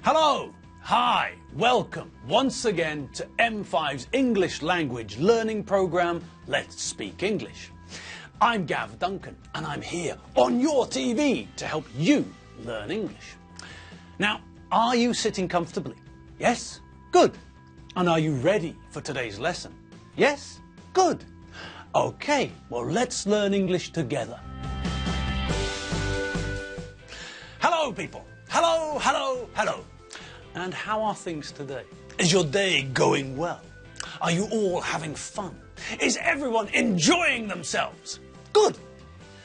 Hello, hi, welcome once again to M5's English language learning program, Let's Speak English. I'm Gav Duncan and I'm here on your TV to help you learn English. Now, are you sitting comfortably? Yes? Good. And are you ready for today's lesson? Yes? Good. Okay, well let's learn English together. Hello people. Hello, hello, hello. And how are things today? Is your day going well? Are you all having fun? Is everyone enjoying themselves? Good.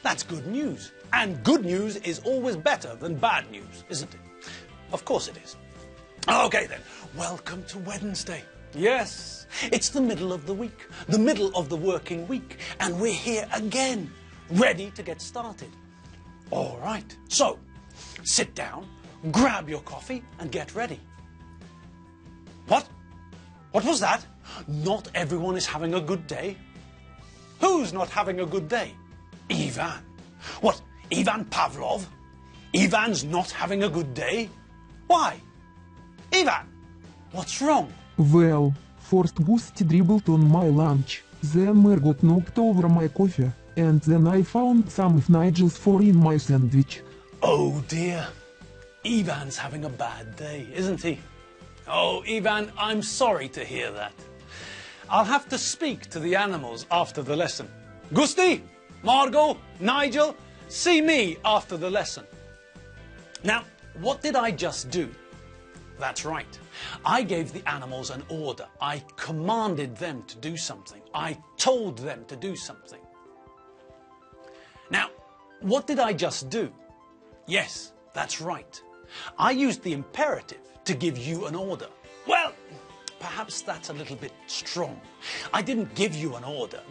That's good news. And good news is always better than bad news, isn't it? Of course it is. Okay then, welcome to Wednesday. Yes, it's the middle of the week, the middle of the working week, and we're here again, ready to get started. All right, so sit down, grab your coffee and get ready. What? What was that? Not everyone is having a good day? Who's not having a good day? Ivan. What, Ivan Pavlov? Ivan's not having a good day? Why? Ivan, what's wrong? Well, first Gusty dribbled on my lunch, then Mer got knocked over my coffee, and then I found some of Nigel's for in my sandwich. Oh dear. Ivan's having a bad day, isn't he? Oh, Ivan, I'm sorry to hear that. I'll have to speak to the animals after the lesson. Gusty, Margot, Nigel, see me after the lesson. Now, what did I just do? That's right. I gave the animals an order. I commanded them to do something. I told them to do something. Now, what did I just do? Yes, that's right. I used the imperative to give you an order. Well, perhaps that's a little bit strong. I didn't give you an order.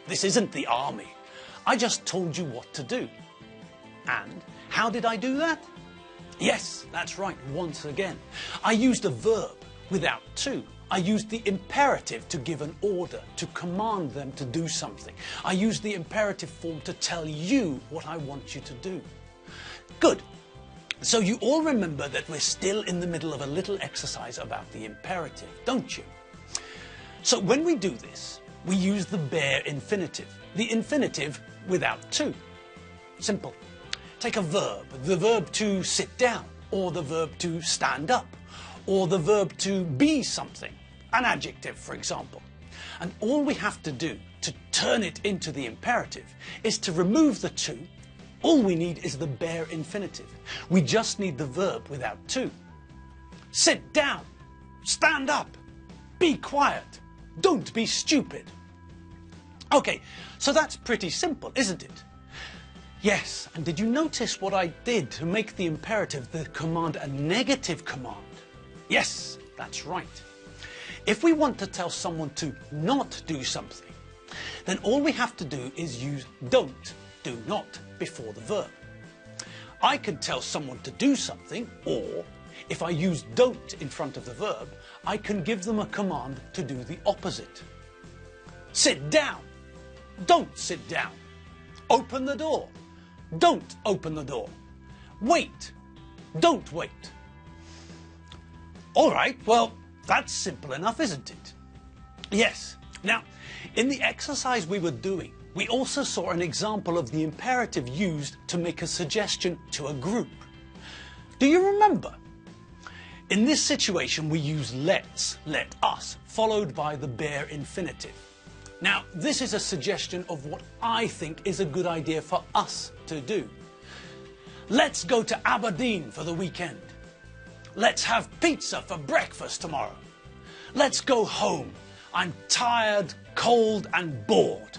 This isn't the army. I just told you what to do. And how did I do that? Yes, that's right, once again. I used a verb without to. I used the imperative to give an order, to command them to do something. I used the imperative form to tell you what I want you to do. Good. So you all remember that we're still in the middle of a little exercise about the imperative, don't you? So when we do this, we use the bare infinitive, the infinitive without to. Simple. Take a verb, the verb to sit down, or the verb to stand up, or the verb to be something, an adjective, for example. And all we have to do to turn it into the imperative is to remove the to. All we need is the bare infinitive. We just need the verb without to. Sit down, stand up, be quiet, don't be stupid. Okay, so that's pretty simple, isn't it? Yes, and did you notice what I did to make the imperative, the command, a negative command? Yes, that's right. If we want to tell someone to not do something, then all we have to do is use don't, do not, before the verb. I could tell someone to do something, or if I use don't in front of the verb, I can give them a command to do the opposite. Sit down. Don't sit down. Open the door. Don't open the door. Wait. Don't wait. All right, well, that's simple enough, isn't it? Yes. Now, in the exercise we were doing, we also saw an example of the imperative used to make a suggestion to a group. Do you remember? In this situation, we use let's, let us, followed by the bare infinitive. Now, this is a suggestion of what I think is a good idea for us to do. Let's go to Aberdeen for the weekend. Let's have pizza for breakfast tomorrow. Let's go home. I'm tired, cold and bored.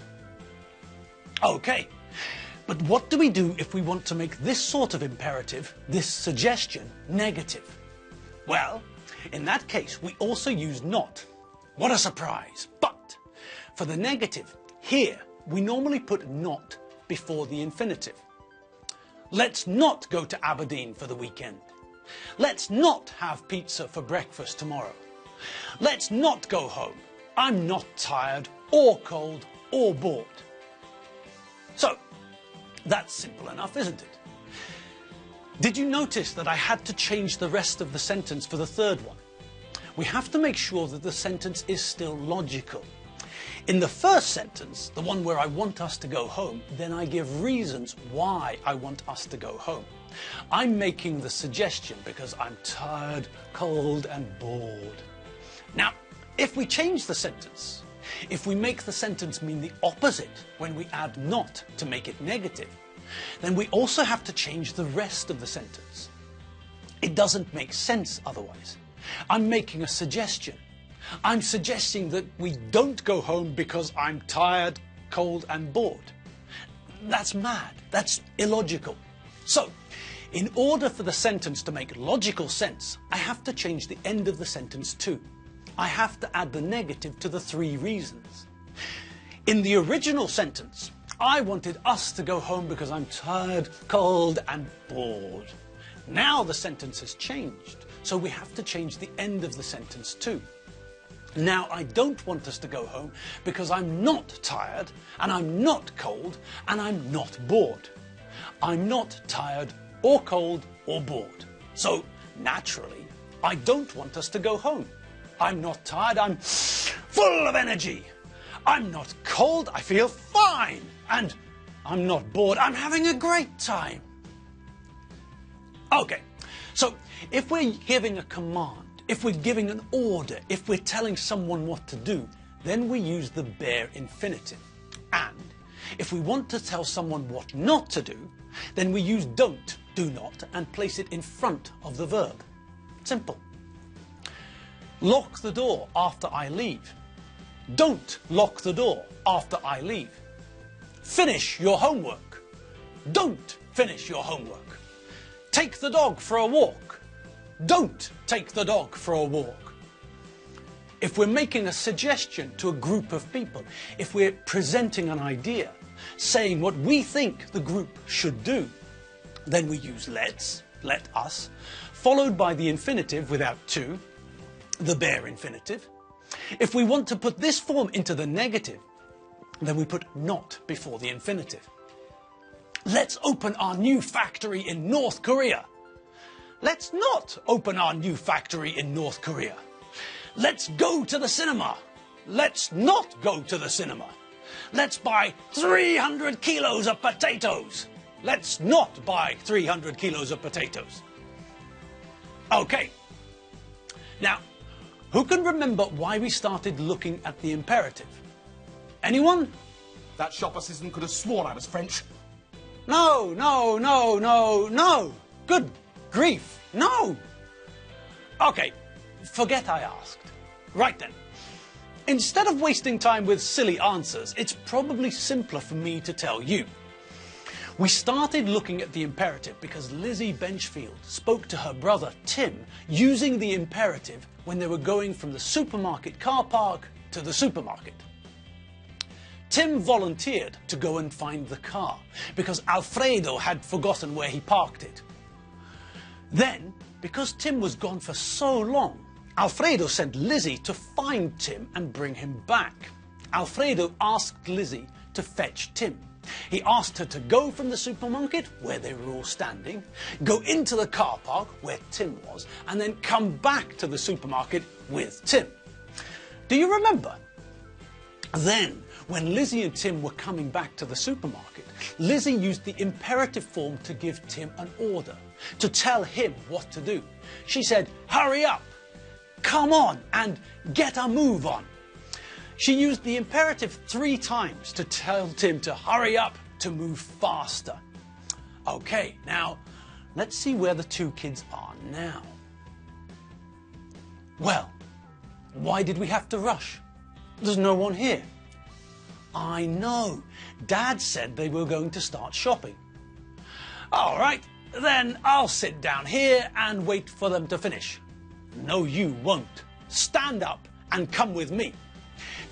Okay, but what do we do if we want to make this sort of imperative, this suggestion, negative? Well, in that case, we also use not. What a surprise! But for the negative, here, we normally put not before the infinitive. Let's not go to Aberdeen for the weekend. Let's not have pizza for breakfast tomorrow. Let's not go home. I'm not tired, or cold, or bored. So, that's simple enough, isn't it? Did you notice that I had to change the rest of the sentence for the third one? We have to make sure that the sentence is still logical. In the first sentence, the one where I want us to go home, then I give reasons why I want us to go home. I'm making the suggestion because I'm tired, cold and bored. Now, if we change the sentence, if we make the sentence mean the opposite when we add not to make it negative, then we also have to change the rest of the sentence. It doesn't make sense otherwise. I'm making a suggestion. I'm suggesting that we don't go home because I'm tired, cold and bored. That's mad. That's illogical. So, in order for the sentence to make logical sense, I have to change the end of the sentence too. I have to add the negative to the three reasons. In the original sentence, I wanted us to go home because I'm tired, cold and bored. Now the sentence has changed, so we have to change the end of the sentence too. Now I don't want us to go home because I'm not tired and I'm not cold and I'm not bored. I'm not tired or cold or bored. So naturally, I don't want us to go home. I'm not tired, I'm full of energy. I'm not cold, I feel fine. And I'm not bored, I'm having a great time. Okay, so if we're giving a command, if we're giving an order, if we're telling someone what to do, then we use the bare infinitive. And if we want to tell someone what not to do, then we use don't, do not, and place it in front of the verb. Simple. Lock the door after I leave. Don't lock the door after I leave. Finish your homework. Don't finish your homework. Take the dog for a walk. Don't take the dog for a walk. If we're making a suggestion to a group of people, if we're presenting an idea, saying what we think the group should do, then we use let's, let us, followed by the infinitive without to, the bare infinitive. If we want to put this form into the negative, then we put not before the infinitive. Let's open our new factory in North Korea. Let's not open our new factory in North Korea. Let's go to the cinema. Let's not go to the cinema. Let's buy 300 kilos of potatoes. Let's not buy 300 kilos of potatoes. Okay. Now, who can remember why we started looking at the imperative? Anyone? That shop assistant could have sworn I was French. No, no, no, no, no. Good grief, no. Okay, forget I asked. Right then. Instead of wasting time with silly answers, it's probably simpler for me to tell you. We started looking at the imperative because Lizzie Benchfield spoke to her brother Tim using the imperative when they were going from the supermarket car park to the supermarket. Tim volunteered to go and find the car because Alfredo had forgotten where he parked it. Then, because Tim was gone for so long, Alfredo sent Lizzie to find Tim and bring him back. Alfredo asked Lizzie to fetch Tim. He asked her to go from the supermarket, where they were all standing, go into the car park, where Tim was, and then come back to the supermarket with Tim. Do you remember? Then, when Lizzie and Tim were coming back to the supermarket, Lizzie used the imperative form to give Tim an order, to tell him what to do. She said, hurry up, come on, and get a move on. She used the imperative 3 times to tell Tim to hurry up, to move faster. Okay, now, let's see where the 2 kids are now. Well, why did we have to rush? There's no one here. I know. Dad said they were going to start shopping. All right, then I'll sit down here and wait for them to finish. No, you won't. Stand up and come with me.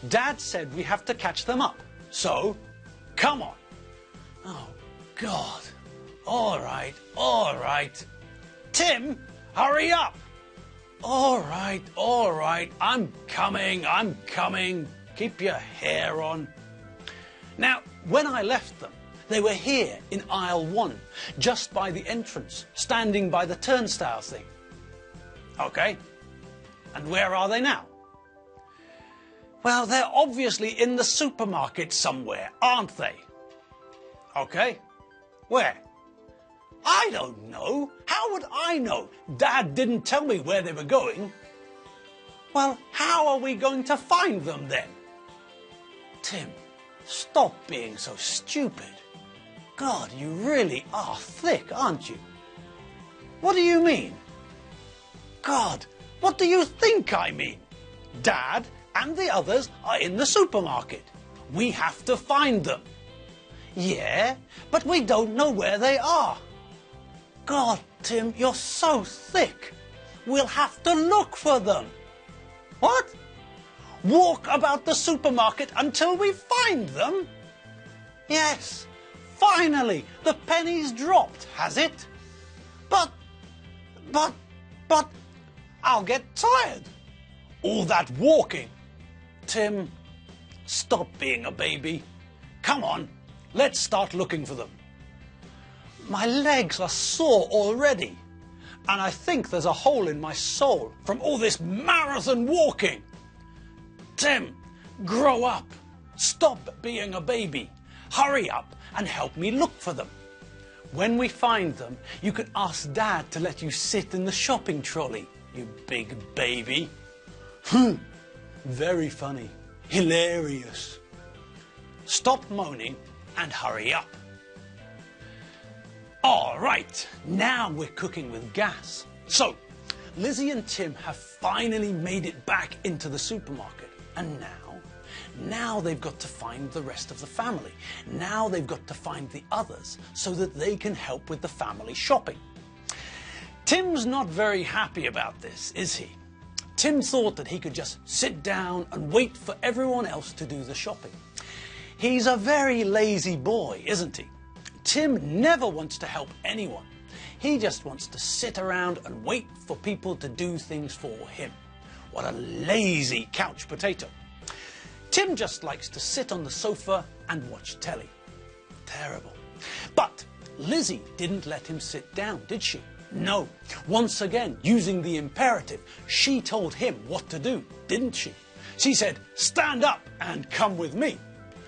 Dad said we have to catch them up. So, come on. Oh, God. All right, all right. Tim, hurry up. All right. I'm coming. Keep your hair on. Now, when I left them, They were here in aisle 1, just by the entrance, standing by the turnstile thing. Okay, and where are they now? Well, they're obviously in the supermarket somewhere, aren't they? Okay, where? I don't know. How would I know? Dad didn't tell me where they were going. Well, how are we going to find them then? Tim, stop being so stupid. God, you really are thick, aren't you? What do you mean? God, what do you think I mean? Dad and the others are in the supermarket. We have to find them. Yeah, but we don't know where they are. God, Tim, you're so thick. We'll have to look for them. What? Walk about the supermarket until we find them? Yes, finally, the penny's dropped, has it? But, I'll get tired. All that walking. Tim, stop being a baby. Come on, let's start looking for them. My legs are sore already, and I think there's a hole in my soul from all this marathon walking. Tim, grow up. Stop being a baby. Hurry up and help me look for them. When we find them, you can ask Dad to let you sit in the shopping trolley, you big baby. Very funny. Hilarious. Stop moaning and hurry up. All right, now we're cooking with gas. So, Lizzie and Tim have finally made it back into the supermarket. And now they've got to find the rest of the family. Now they've got to find the others so that they can help with the family shopping. Tim's not very happy about this, is he? Tim thought that he could just sit down and wait for everyone else to do the shopping. He's a very lazy boy, isn't he? Tim never wants to help anyone. He just wants to sit around and wait for people to do things for him. What a lazy couch potato. Tim just likes to sit on the sofa and watch telly. Terrible. But Lizzie didn't let him sit down, did she? No. Once again, using the imperative, she told him what to do, didn't she? She said, stand up and come with me.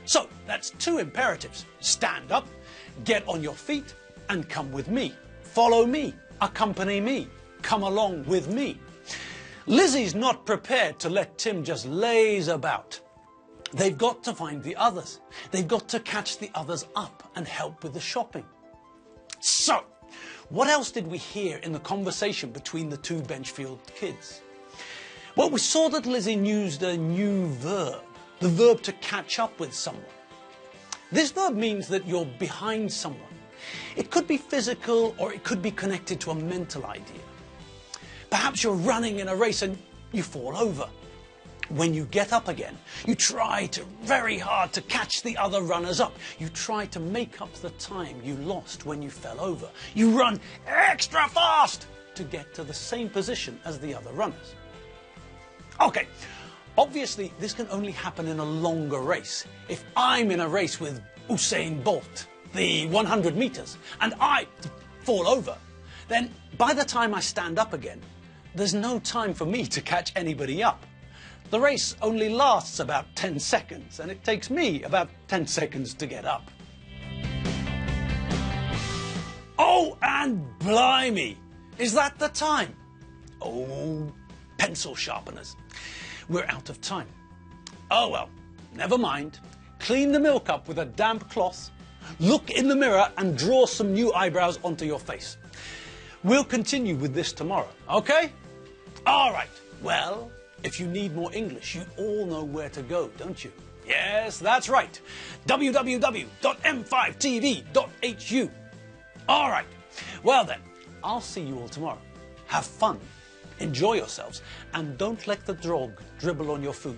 So that's two imperatives. Stand up, get on your feet, and come with me. Follow me, accompany me, come along with me. Lizzie's not prepared to let Tim just laze about. They've got to find the others. They've got to catch the others up and help with the shopping. So, what else did we hear in the conversation between the two Benchfield kids? Well, we saw that Lizzie used a new verb, the verb to catch up with someone. This verb means that you're behind someone. It could be physical or it could be connected to a mental idea. Perhaps you're running in a race and you fall over. When you get up again, you try very hard to catch the other runners up. You try to make up the time you lost when you fell over. You run extra fast to get to the same position as the other runners. Okay, obviously this can only happen in a longer race. If I'm in a race with Usain Bolt, the 100 meters, and I fall over, then by the time I stand up again, there's no time for me to catch anybody up. The race only lasts about 10 seconds, and it takes me about 10 seconds to get up. Oh, and blimey! Is that the time? Oh, pencil sharpeners. We're out of time. Oh well, never mind. Clean the milk up with a damp cloth, look in the mirror and draw some new eyebrows onto your face. We'll continue with this tomorrow, okay? All right, well, if you need more English, you all know where to go, don't you? Yes, that's right. www.m5tv.hu. All right. Well then, I'll see you all tomorrow. Have fun, enjoy yourselves, and don't let the dog dribble on your food.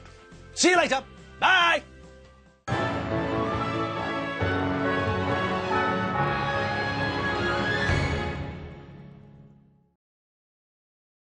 See you later. Bye.